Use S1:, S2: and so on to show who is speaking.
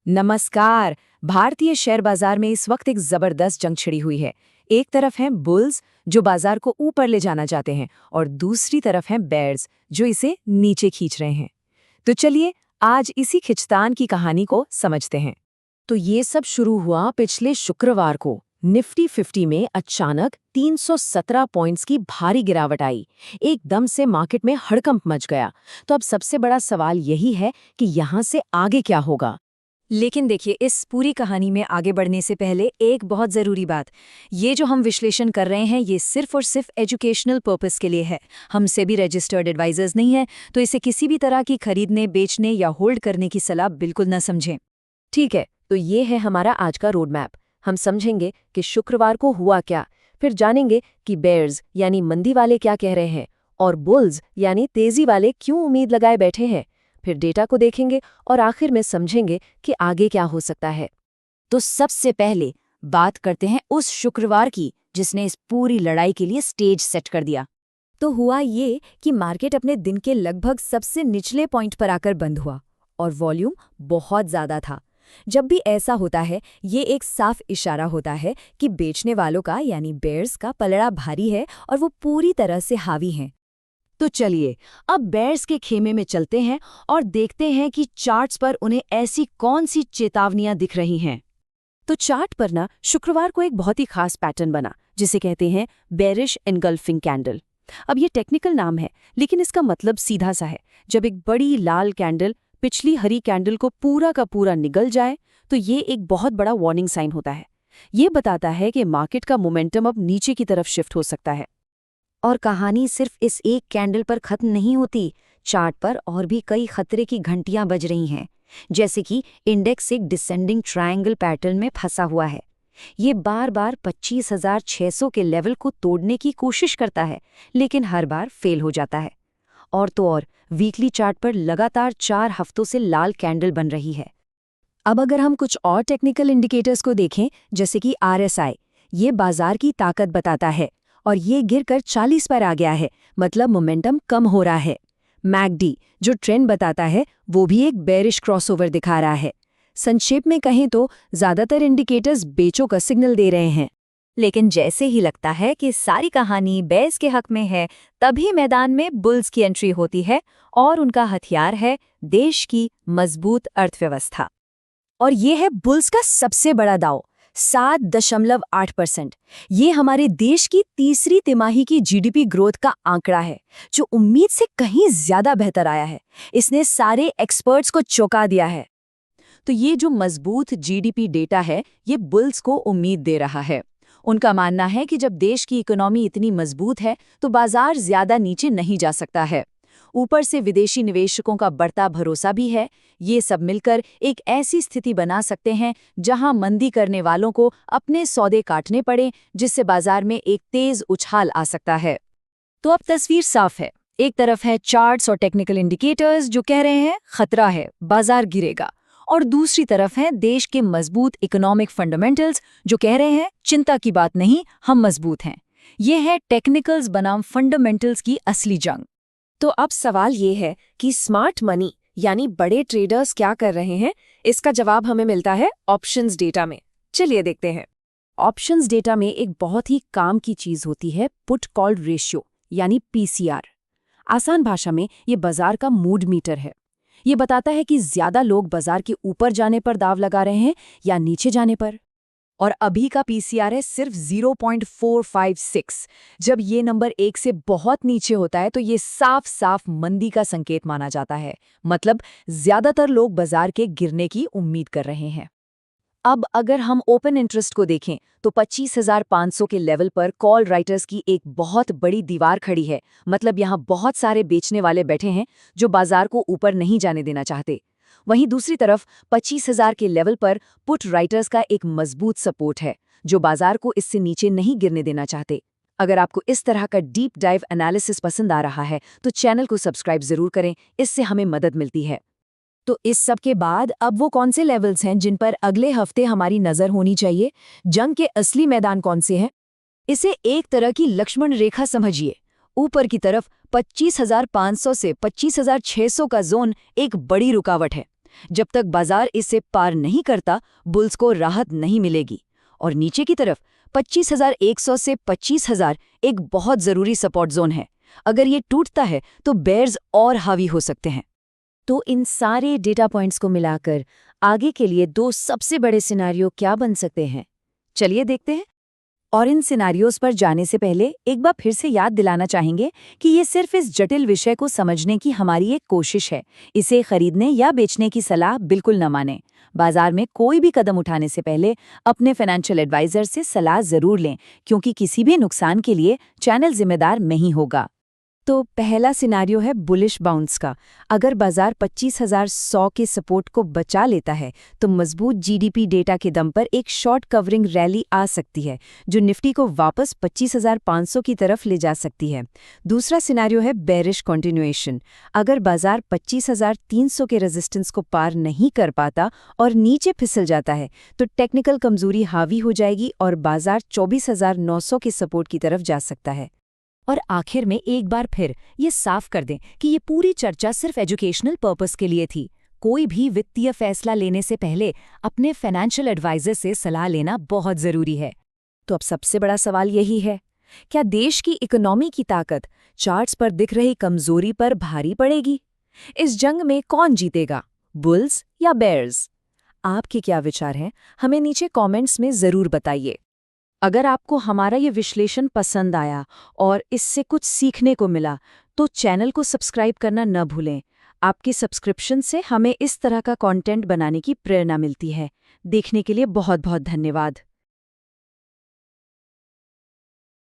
S1: नमस्कार। भारतीय शेयर बाजार में इस वक्त एक जबरदस्त जंग छिड़ी हुई है। एक तरफ हैं बुल्स जो बाजार को ऊपर ले जाना चाहते हैं और दूसरी तरफ हैं बेयर्स जो इसे नीचे खींच रहे हैं। तो चलिए आज इसी खिंचतान की कहानी को समझते हैं। तो ये सब शुरू हुआ पिछले शुक्रवार को। निफ्टी 50 में अचानक 317 पॉइंट्स की भारी गिरावट आई। एकदम से मार्केट में हड़कंप मच गया। तो अब सबसे बड़ा सवाल यही है कि यहाँ से आगे क्या होगा।
S2: लेकिन देखिए, इस पूरी कहानी में आगे बढ़ने से पहले एक बहुत ज़रूरी बात। ये जो हम विश्लेषण कर रहे हैं ये सिर्फ और सिर्फ एजुकेशनल पर्पस के लिए है। हम सेबी रजिस्टर्ड एडवाइजर्स नहीं हैं, तो इसे किसी भी तरह की खरीदने, बेचने या होल्ड करने की सलाह बिल्कुल न समझें।
S1: ठीक है, तो ये है हमारा आज का रोड मैप। हम समझेंगे कि शुक्रवार को हुआ क्या, फिर जानेंगे कि बेयर्स यानी मंदी वाले क्या कह रहे हैं और बुल्स यानी तेजी वाले क्यों उम्मीद लगाए बैठे हैं। फिर डेटा को देखेंगे और आखिर में समझेंगे कि आगे क्या हो सकता है।
S2: तो सबसे पहले बात करते हैं उस शुक्रवार की जिसने इस पूरी लड़ाई के लिए स्टेज सेट कर दिया। तो हुआ ये कि मार्केट अपने दिन के लगभग सबसे निचले पॉइंट पर आकर बंद हुआ और वॉल्यूम बहुत ज़्यादा था। जब भी ऐसा होता है ये एक साफ इशारा होता है कि बेचने वालों का यानी बेयर्स का पलड़ा भारी है और वो पूरी तरह से हावी हैं।
S1: तो चलिए अब बेयर्स के खेमे में चलते हैं और देखते हैं कि चार्ट्स पर उन्हें ऐसी कौन सी चेतावनियां दिख रही हैं। तो चार्ट पर ना शुक्रवार को एक बहुत ही खास पैटर्न बना जिसे कहते हैं बेरिश एनगल्फिंग कैंडल। अब ये टेक्निकल नाम है लेकिन इसका मतलब सीधा सा है। जब एक बड़ी लाल कैंडल पिछली हरी कैंडल को पूरा का पूरा निगल जाए तो ये एक बहुत बड़ा वार्निंग साइन होता है। ये बताता है कि मार्केट का मोमेंटम अब नीचे की तरफ शिफ्ट हो सकता है।
S2: और कहानी सिर्फ इस एक कैंडल पर खत्म नहीं होती। चार्ट पर और भी कई खतरे की घंटियां बज रही हैं। जैसे कि इंडेक्स एक डिसेंडिंग ट्रायंगल पैटर्न में फंसा हुआ है। ये बार बार 25,600 के लेवल को तोड़ने की कोशिश करता है लेकिन हर बार फेल हो जाता है। और तो और वीकली चार्ट पर लगातार 4 हफ्तों से लाल कैंडल बन रही है।
S1: अब अगर हम कुछ और टेक्निकल इंडिकेटर्स को देखें जैसे कि RSI, ये बाजार की ताकत बताता है और ये गिरकर 40 पर आ गया है, मतलब मोमेंटम कम हो रहा है। MACD जो ट्रेंड बताता है वो भी एक बेरिश क्रॉसओवर दिखा रहा है। संक्षेप में कहें तो ज्यादातर इंडिकेटर्स बेचों का सिग्नल दे रहे हैं।
S2: लेकिन जैसे ही लगता है कि सारी कहानी बेयर्स के हक में है, तभी मैदान में बुल्स की एंट्री होती है और उनका हथियार है देश की मजबूत अर्थव्यवस्था।
S1: और ये है बुल्स का सबसे बड़ा दांव, 7.8%। ये हमारे देश की तीसरी तिमाही की जीडीपी ग्रोथ का आंकड़ा है जो उम्मीद से कहीं ज्यादा बेहतर आया है। इसने सारे एक्सपर्ट्स को चौंका दिया है। तो ये जो मजबूत जीडीपी डेटा है ये बुल्स को उम्मीद दे रहा है। उनका मानना है कि जब देश की इकोनॉमी इतनी मजबूत है तो बाजार ज्यादा नीचे नहीं जा सकता है। ऊपर से विदेशी निवेशकों का बढ़ता भरोसा भी है। ये सब मिलकर एक ऐसी स्थिति बना सकते हैं जहां मंदी करने वालों को अपने सौदे काटने पड़े, जिससे बाजार में एक तेज उछाल आ सकता है। तो अब तस्वीर साफ है। एक तरफ है चार्ट्स और टेक्निकल इंडिकेटर्स जो कह रहे हैं खतरा है, बाजार गिरेगा, और दूसरी तरफ है देश के मजबूत इकोनॉमिक फंडामेंटल्स जो कह रहे हैं चिंता की बात नहीं, हम मजबूत हैं। ये है टेक्निकल्स बनाम फंडामेंटल्स की असली जंग। तो अब सवाल ये है कि स्मार्ट मनी यानी बड़े ट्रेडर्स क्या कर रहे हैं। इसका जवाब हमें मिलता है ऑप्शंस डेटा में। चलिए देखते हैं। ऑप्शंस डेटा में एक बहुत ही काम की चीज होती है पुट कॉल रेशियो यानी PCR। आसान भाषा में ये बाजार का मूड मीटर है। ये बताता है कि ज्यादा लोग बाजार के ऊपर जाने पर दाव लगा रहे हैं या नीचे जाने पर। और अभी का PCR है सिर्फ 0.456। जब ये नंबर 1 से बहुत नीचे होता है तो ये साफ साफ मंदी का संकेत माना जाता है। मतलब ज्यादातर लोग बाजार के गिरने की उम्मीद कर रहे हैं। अब अगर हम ओपन इंटरेस्ट को देखें तो 25,500 के लेवल पर कॉल राइटर्स की एक बहुत बड़ी दीवार खड़ी है। मतलब यहाँ बहुत सारे बेचने वाले बैठे हैं जो बाजार को ऊपर नहीं जाने देना चाहते। वहीं दूसरी तरफ 25,000 के लेवल पर पुट राइटर्स का एक मजबूत सपोर्ट है जो बाजार को इससे नीचे नहीं गिरने देना चाहते। अगर आपको इस तरह का डीप डाइव एनालिसिस पसंद आ रहा है तो चैनल को सब्सक्राइब जरूर करें, इससे हमें मदद मिलती है। तो इस सब के बाद अब वो कौन से लेवल्स हैं जिन पर अगले हफ्ते हमारी नजर होनी चाहिए? जंग के असली मैदान कौन से हैं? इसे एक तरह की लक्ष्मण रेखा समझिए। ऊपर की तरफ 25,500 से 25,600 का जोन एक बड़ी रुकावट है। जब तक बाजार इसे पार नहीं करता, बुल्स को राहत नहीं मिलेगी। और नीचे की तरफ 25,100 से 25,000 एक बहुत ज़रूरी सपोर्ट जोन है। अगर ये टूटता है तो बेयर्स और हावी हो सकते हैं। तो इन सारे डेटा पॉइंट्स को मिलाकर आगे के लिए 2 सबसे बड़े सिनारियो क्या बन सकते हैं, चलिए देखते हैं। और इन सिनारियोज पर जाने से पहले एक बार फिर से याद दिलाना चाहेंगे कि ये सिर्फ इस जटिल विषय को समझने की हमारी एक कोशिश है। इसे खरीदने या बेचने की सलाह बिल्कुल न मानें। बाजार में कोई भी कदम उठाने से पहले अपने फाइनेंशियल एडवाइजर से सलाह जरूर लें, क्योंकि किसी भी नुकसान के लिए चैनल जिम्मेदार नहीं होगा। तो पहला सिनारियो है बुलिश बाउंस का। अगर बाजार 25,100 के सपोर्ट को बचा लेता है तो मजबूत जीडीपी डेटा के दम पर एक शॉर्ट कवरिंग रैली आ सकती है, जो निफ्टी को वापस 25,500 की तरफ ले जा सकती है। दूसरा सिनारियो है बेरिश कंटिन्यूएशन। अगर बाजार 25,300 के रेजिस्टेंस को पार नहीं कर पाता और नीचे फिसल जाता है तो टेक्निकल कमजोरी हावी हो जाएगी और बाजार 24,900 के सपोर्ट की तरफ जा सकता है। और आखिर में एक बार फिर ये साफ कर दें कि ये पूरी चर्चा सिर्फ एजुकेशनल पर्पस के लिए थी। कोई भी वित्तीय फैसला लेने से पहले अपने फाइनेंशियल एडवाइजर से सलाह लेना बहुत ज़रूरी है। तो अब सबसे बड़ा सवाल यही है, क्या देश की इकोनॉमी की ताकत चार्ट्स पर दिख रही कमजोरी पर भारी पड़ेगी? इस जंग में कौन जीतेगा, बुल्स या बेयर्स? आपके क्या विचार हैं, हमें नीचे कमेंट्स में ज़रूर बताइए। अगर आपको हमारा ये विश्लेषण पसंद आया और इससे कुछ सीखने को मिला तो चैनल को सब्सक्राइब करना न भूलें। आपके सब्सक्रिप्शन से हमें इस तरह का कंटेंट बनाने की प्रेरणा मिलती है। देखने के लिए बहुत बहुत धन्यवाद।